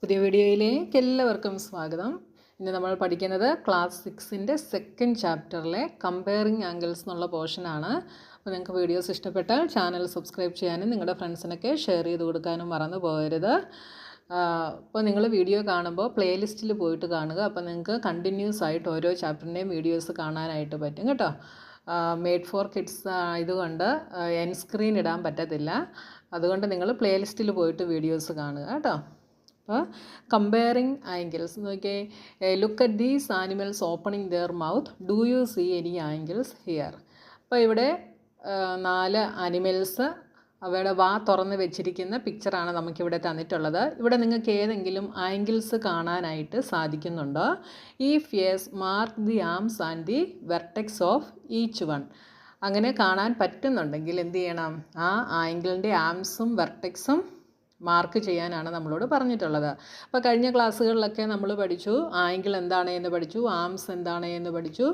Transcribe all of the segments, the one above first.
പുതിയ വീഡിയോയിലേക്ക് എല്ലാവർക്കും സ്വാഗതം. ഇന്ന് നമ്മൾ പഠിക്കുന്നത് ക്ലാസ് 6ൻ്റെ സെക്കൻഡ് ചാപ്റ്ററിലെ കമ്പയറിങ് ആംഗിൾസ് എന്നുള്ള പോർഷനാണ്. അപ്പോൾ നിങ്ങൾക്ക് വീഡിയോസ് ഇഷ്ടപ്പെട്ടാൽ ചാനൽ സബ്സ്ക്രൈബ് ചെയ്യാനും നിങ്ങളുടെ ഫ്രണ്ട്സിനൊക്കെ ഷെയർ ചെയ്ത് കൊടുക്കാനും മറന്നു പോകരുത്. അപ്പോൾ നിങ്ങൾ വീഡിയോ കാണുമ്പോൾ പ്ലേലിസ്റ്റിൽ പോയിട്ട് കാണുക. അപ്പോൾ നിങ്ങൾക്ക് കണ്ടിന്യൂസ് ആയിട്ട് ഓരോ ചാപ്റ്ററിൻ്റെയും വീഡിയോസ് കാണാനായിട്ട് പറ്റും കേട്ടോ. മെയ്ഡ് ഫോർ കിഡ്സ് ഇതുകൊണ്ട് എൻ സ്ക്രീൻ ഇടാൻ പറ്റത്തില്ല. അതുകൊണ്ട് നിങ്ങൾ പ്ലേലിസ്റ്റിൽ പോയിട്ട് വീഡിയോസ് കാണുക കേട്ടോ. അപ്പോൾ കമ്പയറിങ് ആംഗിൾസ് നോക്കിയേ. Look at these animals opening their mouth, do you see any angles here? അപ്പോൾ ഇവിടെ 4 ആനിമൽസ് അവയുടെ വാ തുറന്ന് വെച്ചിരിക്കുന്ന പിക്ചറാണ് നമുക്കിവിടെ തന്നിട്ടുള്ളത്. ഇവിടെ നിങ്ങൾക്ക് ഏതെങ്കിലും ആംഗിൾസ് കാണാനായിട്ട് സാധിക്കുന്നുണ്ടോ? If yes, mark the arms and the vertex of each one. അങ്ങനെ കാണാൻ പറ്റുന്നുണ്ടെങ്കിൽ എന്ത് ചെയ്യണം? ആ ആംഗിളിൻ്റെ ആംസും വെർട്ടെക്സും മാർക്ക് ചെയ്യാനാണ് നമ്മളോട് പറഞ്ഞിട്ടുള്ളത്. അപ്പോൾ കഴിഞ്ഞ ക്ലാസ്സുകളിലൊക്കെ നമ്മൾ പഠിച്ചു ആംഗിൾ എന്താണ് എന്ന് പഠിച്ചു, ആംസ് എന്താണ് എന്ന് പഠിച്ചു,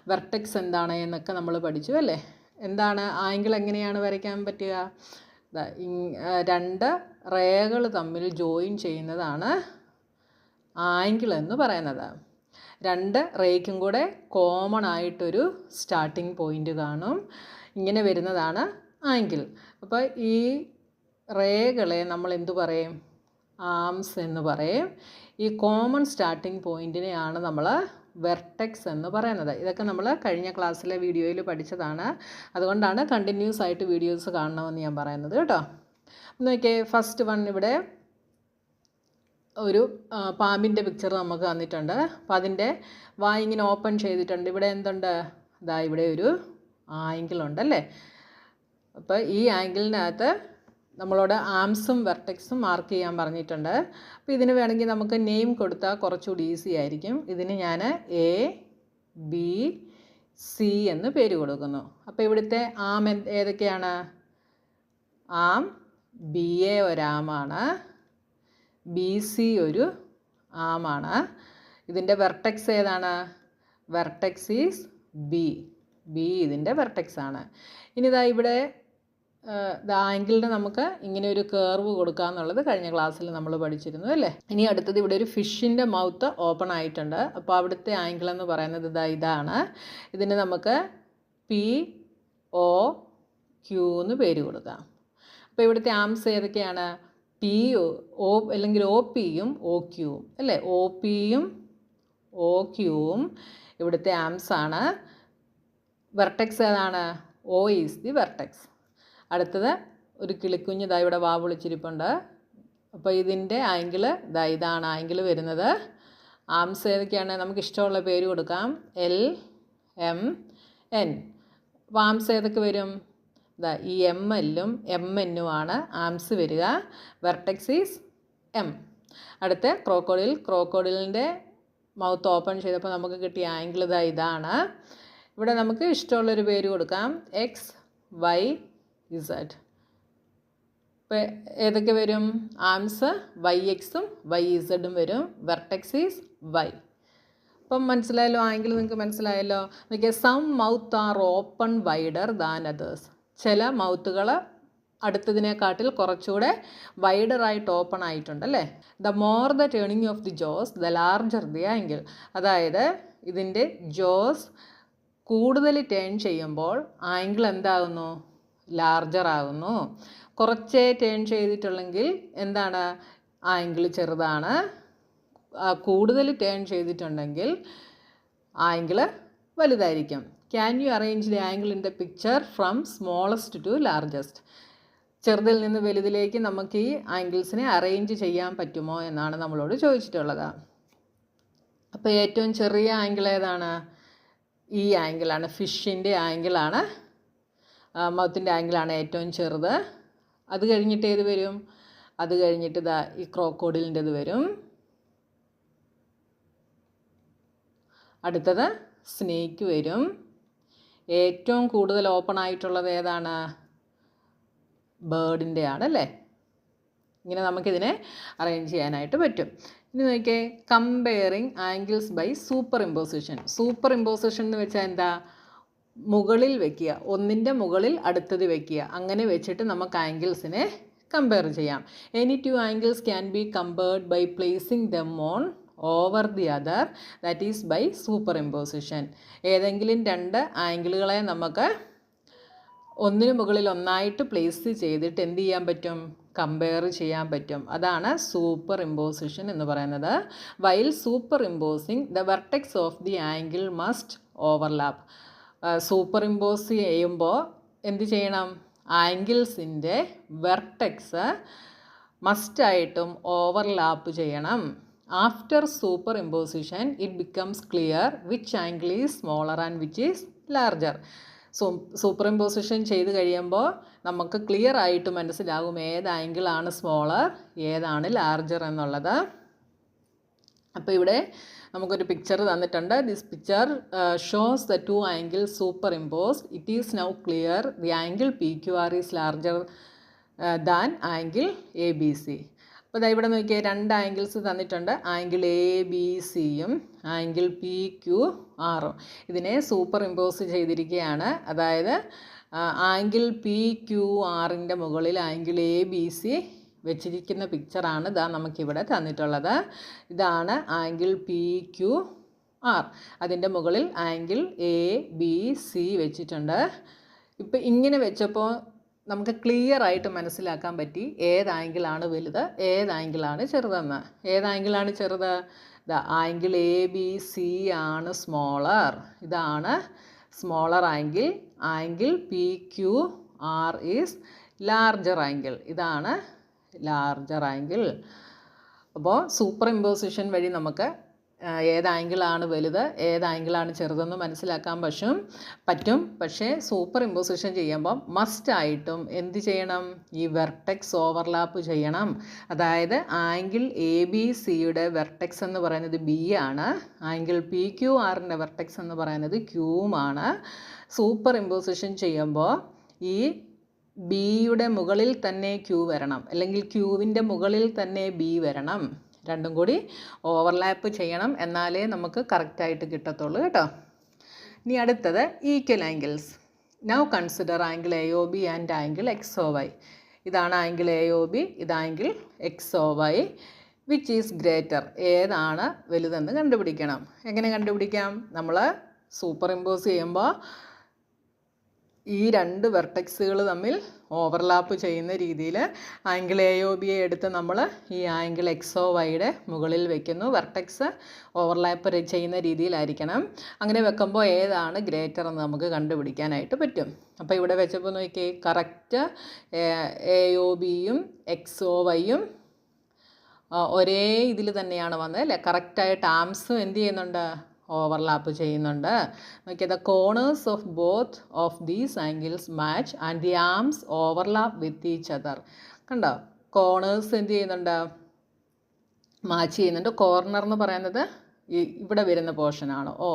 വെർട്ടെക്സ് എന്താണ് എന്നൊക്കെ നമ്മൾ പഠിച്ചു അല്ലേ. എന്താണ് ആംഗിൾ, എങ്ങനെയാണ് വരയ്ക്കാൻ പറ്റുക? 2 റേകൾ തമ്മിൽ ജോയിൻ ചെയ്യുന്നതാണ് ആംഗിൾ എന്ന് പറയുന്നത്. 2 റേയ്ക്കും കൂടെ കോമൺ ആയിട്ടൊരു സ്റ്റാർട്ടിംഗ് പോയിൻ്റ് കാണും. ഇങ്ങനെ വരുന്നതാണ് ആംഗിൾ. അപ്പോൾ ഈ റേകളെ നമ്മൾ എന്തു പറയും? ആംസ് എന്ന് പറയും. ഈ കോമൺ സ്റ്റാർട്ടിംഗ് പോയിൻറ്റിനെയാണ് നമ്മൾ വെർട്ടെക്സ് എന്ന് പറയുന്നത്. ഇതൊക്കെ നമ്മൾ കഴിഞ്ഞ ക്ലാസ്സിലെ വീഡിയോയിൽ പഠിച്ചതാണ്. അതുകൊണ്ടാണ് കണ്ടിന്യൂസ് ആയിട്ട് വീഡിയോസ് കാണണമെന്ന് ഞാൻ പറയുന്നത് കേട്ടോ. നോക്കിയേ, ഫസ്റ്റ് വൺ ഇവിടെ ഒരു പാമ്പിൻ്റെ പിക്ചർ നമുക്ക് തന്നിട്ടുണ്ട്. അപ്പോൾ അതിൻ്റെ വായ ഇങ്ങനെ ഓപ്പൺ ചെയ്തിട്ടുണ്ട്. ഇവിടെ എന്തുണ്ട്? ഇതാ ഇവിടെ ഒരു ആംഗിളുണ്ടല്ലേ. അപ്പോൾ ഈ ആംഗിളിനകത്ത് നമ്മളോട് ആംസും വെർട്ടെക്സും മാർക്ക് ചെയ്യാൻ പറഞ്ഞിട്ടുണ്ട്. അപ്പോൾ ഇതിന് വേണമെങ്കിൽ നമുക്ക് നെയിം കൊടുത്താൽ കുറച്ചുകൂടി ഈസി ആയിരിക്കും. ഇതിന് ഞാൻ എ ബി സി എന്ന് പേര് കൊടുക്കുന്നു. അപ്പോൾ ഇവിടുത്തെ ആം ഏതൊക്കെയാണ്? ആം ബി എ ഒരാമാണ്, ബി സി ഒരു ആമാണ്. ഇതിൻ്റെ വെർട്ടെക്സ് ഏതാണ്? Vertex is B. ബി ഇതിൻ്റെ വെർട്ടെക്സ് ആണ്. ഇനി ഇതാ ഇവിടെ ആംഗിളിന് നമുക്ക് ഇങ്ങനെ ഒരു കേർവ് കൊടുക്കുക എന്നുള്ളത് കഴിഞ്ഞ ക്ലാസ്സിൽ നമ്മൾ പഠിച്ചിരുന്നു അല്ലേ. ഇനി അടുത്തത് ഇവിടെ ഒരു ഫിഷിൻ്റെ മൗത്ത് ഓപ്പൺ ആയിട്ടുണ്ട്. അപ്പോൾ അവിടുത്തെ ആംഗിൾ എന്ന് പറയുന്നത് ഇതാണ്. ഇതിന് നമുക്ക് പി ഒ ക്യൂ എന്ന് പേര് കൊടുക്കാം. അപ്പോൾ ഇവിടുത്തെ ആംസ് ഏതൊക്കെയാണ്? പി ഒ അല്ലെങ്കിൽ ഒ പിയും ഒ ക്യൂവും അല്ലേ. ഒ പിയും ഒ ക്യൂവും ഇവിടുത്തെ ആംസ് ആണ്. വെർട്ടെക്സ് ഏതാണ്? O is the vertex. അടുത്തത് ഒരു കിളിക്കുഞ്ഞ് ഇതാ ഇവിടെ വാ വിളിച്ചിരിപ്പുണ്ട്. അപ്പോൾ ഇതിൻ്റെ ആംഗിൾ ഇതാണ് ആംഗിൾ വരുന്നത്. ആംസ് ഏതൊക്കെയാണ്? നമുക്ക് ഇഷ്ടമുള്ള പേര് കൊടുക്കാം. L M N. അപ്പോൾ ആംസ് ഏതൊക്കെ വരും? ഈ എം എല്ലും എം എന്നുമാണ് ആംസ് വരിക. Vertex is M. അടുത്ത ക്രോക്കോഡിലിൻ്റെ മൗത്ത് ഓപ്പൺ ചെയ്തപ്പോൾ നമുക്ക് കിട്ടിയ ആംഗിൾ ഇതാണ്. ഇവിടെ നമുക്ക് ഇഷ്ടമുള്ളൊരു പേര് കൊടുക്കാം. X Y Z. ഇപ്പോൾ ഏതൊക്കെ വരും? ആംസ് വൈ എക്സും വൈ ഇസഡും വരും. Vertex is Y. അപ്പം മനസ്സിലായല്ലോ, ആംഗിൾ നിങ്ങൾക്ക് മനസ്സിലായല്ലോ. നോക്കിയാൽ some mouth are open wider than others. ചില മൗത്തുകൾ അടുത്തതിനെക്കാട്ടിൽ കുറച്ചുകൂടെ വൈഡറായിട്ട് ഓപ്പൺ ആയിട്ടുണ്ടല്ലേ. The more the turning of the jaws the larger the angle. അതായത് ഇതിൻ്റെ ജോസ് കൂടുതൽ ടേൺ ചെയ്യുമ്പോൾ ആംഗിൾ എന്താകുന്നു? ലാർജർ ആകുന്നു. കുറച്ചേ ടേൺ ചെയ്തിട്ടുള്ളെങ്കിൽ എന്താണ്? ആംഗിൾ ചെറുതാണ്. കൂടുതൽ ടേൺ ചെയ്തിട്ടുണ്ടെങ്കിൽ ആംഗിൾ വലുതായിരിക്കും. Can you arrange the angle in the picture from smallest to largest? ചെറുതിൽ നിന്ന് വലുതിലേക്ക് നമുക്ക് ഈ ആംഗിൾസിനെ അറേഞ്ച് ചെയ്യാൻ പറ്റുമോ എന്നാണ് നമ്മളോട് ചോദിച്ചിട്ടുള്ളത്. അപ്പോൾ ഏറ്റവും ചെറിയ ആംഗിൾ ഏതാണ്? ഈ ആംഗിളാണ്. ഫിഷിൻ്റെ ആംഗിളാണ്, മൗത്തിൻ്റെ ആംഗിളാണ് ഏറ്റവും ചെറുത്. അത് കഴിഞ്ഞിട്ട് ഏത് വരും? അത് കഴിഞ്ഞിട്ട് ഈ ക്രോക്കോഡിലിൻ്റെത് വരും. അടുത്തത് സ്നേക്ക് വരും. ഏറ്റവും കൂടുതൽ ഓപ്പൺ ആയിട്ടുള്ളത് ഏതാണ്? ബേർഡിൻ്റെ ആണല്ലേ. ഇങ്ങനെ നമുക്കിതിനെ അറേഞ്ച് ചെയ്യാനായിട്ട് പറ്റും. ഇനി നോക്കിയേ, comparing angles by superimposition. Superimposition എന്ന് വെച്ചാൽ എന്താ? മുകളിൽ വയ്ക്കുക, ഒന്നിൻ്റെ മുകളിൽ അടുത്തത് വയ്ക്കുക. അങ്ങനെ വെച്ചിട്ട് നമുക്ക് ആംഗിൾസിനെ കമ്പയർ ചെയ്യാം. Any two angles can be compared by placing them on over the other, that is by superimposition. ഏതെങ്കിലും രണ്ട് ആംഗിളുകളെ നമുക്ക് ഒന്നിനു മുകളിൽ ഒന്നായിട്ട് പ്ലേസ് ചെയ്തിട്ട് എന്ത് ചെയ്യാൻ പറ്റും? കമ്പയർ ചെയ്യാൻ പറ്റും. അതാണ് സൂപ്പർ ഇമ്പോസിഷൻ എന്ന് പറയുന്നത്. While super imposing the vertex of the angle must overlap. Super impose ചെയ്യുമ്പോൾ എന്ത് ചെയ്യണം? ആംഗിൾസിൻ്റെ വെർട്ടെക്സ് മസ്റ്റായിട്ടും ഓവർലാപ്പ് ചെയ്യണം. After super imposition it becomes clear which angle is smaller and which is larger. Super imposition ചെയ്ത് കഴിയുമ്പോൾ നമുക്ക് ക്ലിയർ ആയിട്ട് മനസ്സിലാകും ഏത് ആംഗിളാണ് സ്മോളർ, ഏതാണ് ലാർജർ എന്നുള്ളത്. അപ്പോൾ ഇവിടെ നമുക്കൊരു പിക്ചർ തന്നിട്ടുണ്ട്. This picture shows the two angles superimpose. It is now clear the angle P Q R is larger than angle A B C. അപ്പോൾ ഇതാ ഇവിടെ നോക്കിയാൽ രണ്ട് ആംഗിൾസ് തന്നിട്ടുണ്ട്. ആംഗിൾ എ ബി സിയും ആംഗിൾ പി ക്യു ആറും. ഇതിനെ super impose ചെയ്തിരിക്കുകയാണ്. അതായത് ആംഗിൾ പി ക്യു ആറിൻ്റെ മുകളിൽ ആംഗിൾ എ ബി സി വെച്ചിരിക്കുന്ന പിക്ചറാണ് ഇതാ നമുക്കിവിടെ തന്നിട്ടുള്ളത്. ഇതാണ് ആംഗിൾ പി ക്യു ആർ. അതിൻ്റെ മുകളിൽ ആംഗിൾ എ ബി സി വെച്ചിട്ടുണ്ട്. ഇപ്പം ഇങ്ങനെ വെച്ചപ്പോൾ നമുക്ക് ക്ലിയർ ആയിട്ട് മനസ്സിലാക്കാൻ പറ്റി ഏത് ആംഗിളാണ് വലുത്, ഏത് ആംഗിളാണ് ചെറുതെന്ന്. ഏത് ആംഗിളാണ് ചെറുത്? ഇതാ ആംഗിൾ എ ബി സി ആണ് സ്മോളർ. ഇതാണ് smaller angle. Angle P Q R is larger angle. ഇതാണ് ലാർജർ ആംഗിൾ. അപ്പോൾ സൂപ്പർ ഇമ്പോസിഷൻ വഴി നമുക്ക് ഏത് ആംഗിളാണ് വലുത്, ഏത് ആംഗിളാണ് ചെറുതെന്ന് മനസ്സിലാക്കാൻ പറ്റും. പക്ഷേ സൂപ്പർ ഇമ്പോസിഷൻ ചെയ്യുമ്പം മസ്റ്റായിട്ടും എന്ത് ചെയ്യണം? ഈ വെർട്ടെക്സ് ഓവർലാപ്പ് ചെയ്യണം. അതായത് ആംഗിൾ എ ബി സിയുടെ വെർട്ടെക്സ് എന്ന് പറയുന്നത് ബി ആണ്. ആംഗിൾ പി ക്യു ആറിൻ്റെ വെർട്ടെക്സ് എന്ന് പറയുന്നത് ക്യൂമാണ്. സൂപ്പർ ഇമ്പോസിഷൻ ചെയ്യുമ്പോൾ ഈ ബിയുടെ മുകളിൽ തന്നെ ക്യൂ വരണം, അല്ലെങ്കിൽ ക്യൂവിൻ്റെ മുകളിൽ തന്നെ ബി വരണം. രണ്ടും കൂടി ഓവർലാപ്പ് ചെയ്യണം, എന്നാലേ നമുക്ക് കറക്റ്റായിട്ട് കിട്ടത്തുള്ളൂ കേട്ടോ. ഇനി അടുത്തത് equal angles. Now consider angle A O B and angle X O Y. ഇതാണ് ആംഗിൾ എ ഒ ബി, ഇത് angle X O Y. Which is greater? ഏതാണ് വലുതെന്ന് കണ്ടുപിടിക്കണം. എങ്ങനെ കണ്ടുപിടിക്കാം? നമ്മൾ സൂപ്പർ ഇമ്പോസ് ചെയ്യുമ്പോൾ ഈ രണ്ട് വെർട്ടെക്സുകൾ തമ്മിൽ ഓവർലാപ്പ് ചെയ്യുന്ന രീതിയിൽ ആംഗിൾ എ ഒ ബിയെ എടുത്ത് നമ്മൾ ഈ ആംഗിൾ എക്സ് ഒ വൈയുടെ മുകളിൽ വെക്കുന്നു. വെർട്ടെക്സ് ഓവർലാപ്പ് ചെയ്യുന്ന രീതിയിലായിരിക്കണം. അങ്ങനെ വെക്കുമ്പോൾ ഏതാണ് ഗ്രേറ്റർ എന്ന് നമുക്ക് കണ്ടുപിടിക്കാനായിട്ട് പറ്റും. അപ്പോൾ ഇവിടെ വെച്ചപ്പോൾ നോക്കിയേ, കറക്റ്റ് എ ഒ ബിയും എക്സ് ഒ വൈയും ഒരേ ഇതിൽ തന്നെയാണ് വന്നത് അല്ലേ? കറക്റ്റായിട്ട് ആംസും എന്ത് ചെയ്യുന്നുണ്ട്? ഓവർലാപ്പ് ചെയ്യുന്നുണ്ട്. നോക്കിയാൽ the corners of both of these angles match and the arms overlap with each other. കണ്ടോ? കോർണേഴ്സ് എന്ത് ചെയ്യുന്നുണ്ട്? മാച്ച് ചെയ്യുന്നുണ്ട്. കോർണർ എന്ന് പറയുന്നത് ഇവിടെ വരുന്ന പോർഷനാണ് ഓ,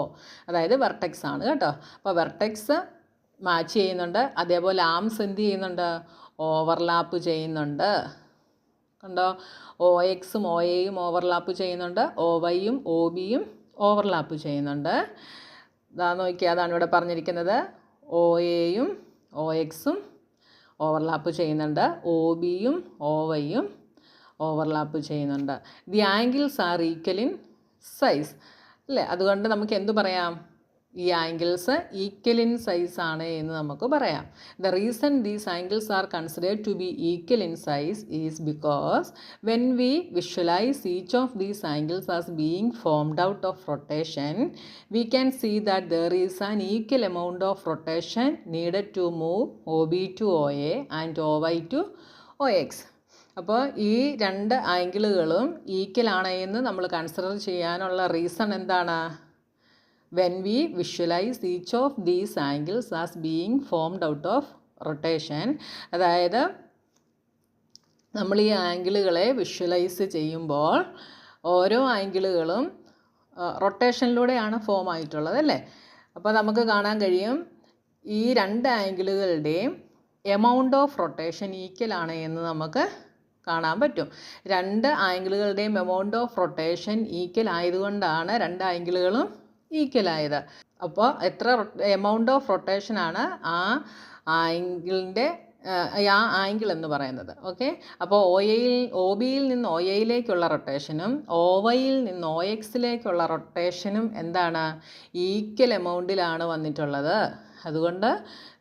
അതായത് വെർട്ടെക്സ് ആണ് കേട്ടോ. അപ്പോൾ വെർട്ടെക്സ് മാച്ച് ചെയ്യുന്നുണ്ട്. അതേപോലെ ആംസ് എന്ത് ചെയ്യുന്നുണ്ട്? ഓവർലാപ്പ് ചെയ്യുന്നുണ്ട്. കണ്ടോ? ഒ എക്സും ഒ എയും ഓവർലാപ്പ് ചെയ്യുന്നുണ്ട്. ഒ വൈയും ഒ ബിയും ഓവർലാപ്പ് ചെയ്യുന്നുണ്ട്. ഇതാ നോക്കിയാൽ അതാണ് ഇവിടെ പറഞ്ഞിരിക്കുന്നത്. ഒ എയും ഒ എക്സും ഓവർലാപ്പ് ചെയ്യുന്നുണ്ട്. ഒ ബിയും ഒ വൈയും ഓവർലാപ്പ് ചെയ്യുന്നുണ്ട്. The angles are equal in size അല്ലേ? അതുകൊണ്ട് നമുക്ക് എന്തു പറയാം? ഈ ആംഗിൾസ് ഈക്വൽ ഇൻ സൈസ് ആണ് എന്ന് നമുക്ക് പറയാം. The reason these angles are considered to be equal in size is because when we visualise each of these angles as being formed out of rotation we can see that there is an equal amount of rotation needed to move O B to O A and O Y to O X. അപ്പോൾ ഈ രണ്ട് ആംഗിളുകളും equal ആണ് എന്ന് നമ്മൾ consider ചെയ്യാനുള്ള reason എന്താണ്? when we visualize each of these angles as being formed out of rotation. അതായത് നമ്മൾ ഈ ആംഗിളുകളെ വിഷ്വലൈസ് ചെയ്യുമ്പോൾ ഓരോ ആംഗിളുകളും റൊട്ടേഷനിലൂടെയാണ് ഫോം ആയിട്ടുള്ളത് അല്ലേ? അപ്പോൾ നമുക്ക് കാണാൻ കഴിയും ഈ രണ്ട് ആംഗിളുകളുടെയും എമൗണ്ട് ഓഫ് റൊട്ടേഷൻ ഈക്വൽ ആണ് എന്ന് നമുക്ക് കാണാൻ പറ്റും. രണ്ട് ആംഗിളുകളുടെയും എമൗണ്ട് ഓഫ് റൊട്ടേഷൻ ഈക്വൽ ആയതുകൊണ്ടാണ് രണ്ട് ആംഗിളുകളും ഈക്വലായത്. അപ്പോൾ എത്ര എമൗണ്ട് ഓഫ് റൊട്ടേഷനാണ് ആ ആംഗിളിൻ്റെ ആ ആംഗിൾ എന്ന് പറയുന്നത്. ഓക്കെ, അപ്പോൾ ഒ ബിയിൽ നിന്ന് ഒ എയിലേക്കുള്ള റൊട്ടേഷനും ഒ വൈയിൽ നിന്ന് ഒ എക്സിലേക്കുള്ള റൊട്ടേഷനും എന്താണ്, ഈക്വൽ എമൗണ്ടിലാണ് വന്നിട്ടുള്ളത്. അതുകൊണ്ട്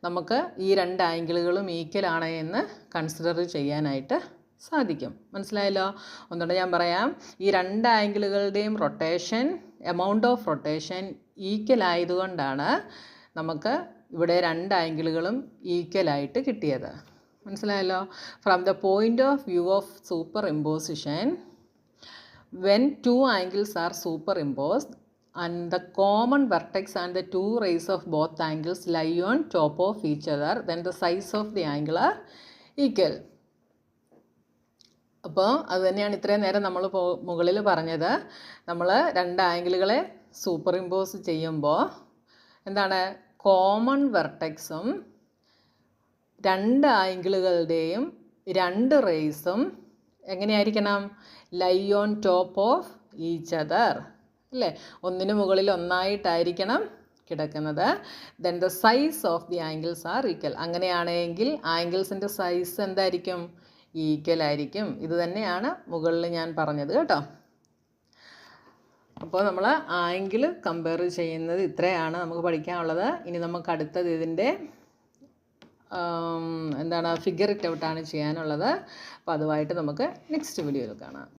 നമുക്ക് ഈ രണ്ട് ആംഗിളുകളും ഈക്വലാണ് എന്ന് കൺസിഡർ ചെയ്യാനായിട്ട് സാധിക്കും. മനസ്സിലായല്ലോ? ഒന്നുകൂടെ ഞാൻ പറയാം. ഈ രണ്ട് ആംഗിളുകളുടെയും rotation, amount of rotation equal ആയതുകൊണ്ടാണ് നമുക്ക് ഇവിടെ രണ്ട് ആംഗിളുകളും ഈക്വലായിട്ട് കിട്ടിയത്. മനസ്സിലായല്ലോ? From the point of view of superimposition, when two angles are superimposed and the common vertex and the two rays of both angles lie on top of each other, then the size of the angle are equal. അപ്പോൾ അത് തന്നെയാണ് ഇത്രയും നേരം നമ്മൾ മുകളിൽ പറഞ്ഞത്. നമ്മൾ രണ്ട് ആംഗിളുകളെ സൂപ്പർ ഇമ്പോസ് ചെയ്യുമ്പോൾ എന്താണ്, കോമൺ വെർട്ടെക്സും രണ്ട് ആംഗിളുകളുടെയും രണ്ട് റേസും എങ്ങനെയായിരിക്കണം, lie on top of each other അല്ലേ, ഒന്നിനു മുകളിൽ ഒന്നായിട്ടായിരിക്കണം കിടക്കുന്നത്. Then the size of the angles are equal. അങ്ങനെയാണെങ്കിൽ ആംഗിൾസിൻ്റെ സൈസ് എന്തായിരിക്കും, ഈക്വൽ ആയിരിക്കും. ഇത് തന്നെയാണ് മുകളിൽ ഞാൻ പറഞ്ഞത് കേട്ടോ. അപ്പോൾ നമ്മൾ ആംഗിൾ കമ്പയർ ചെയ്യുന്നത് ഇത്രയാണ് നമുക്ക് പഠിക്കാനുള്ളത്. ഇനി നമുക്ക് അടുത്തത് ഇതിൻ്റെ എന്താണ്, ഫിഗർ ഇറ്റ് ഔട്ടാണ് ചെയ്യാനുള്ളത്. അപ്പോൾ അതുമായിട്ട് നമുക്ക് നെക്സ്റ്റ് വീഡിയോയിൽ കാണാം.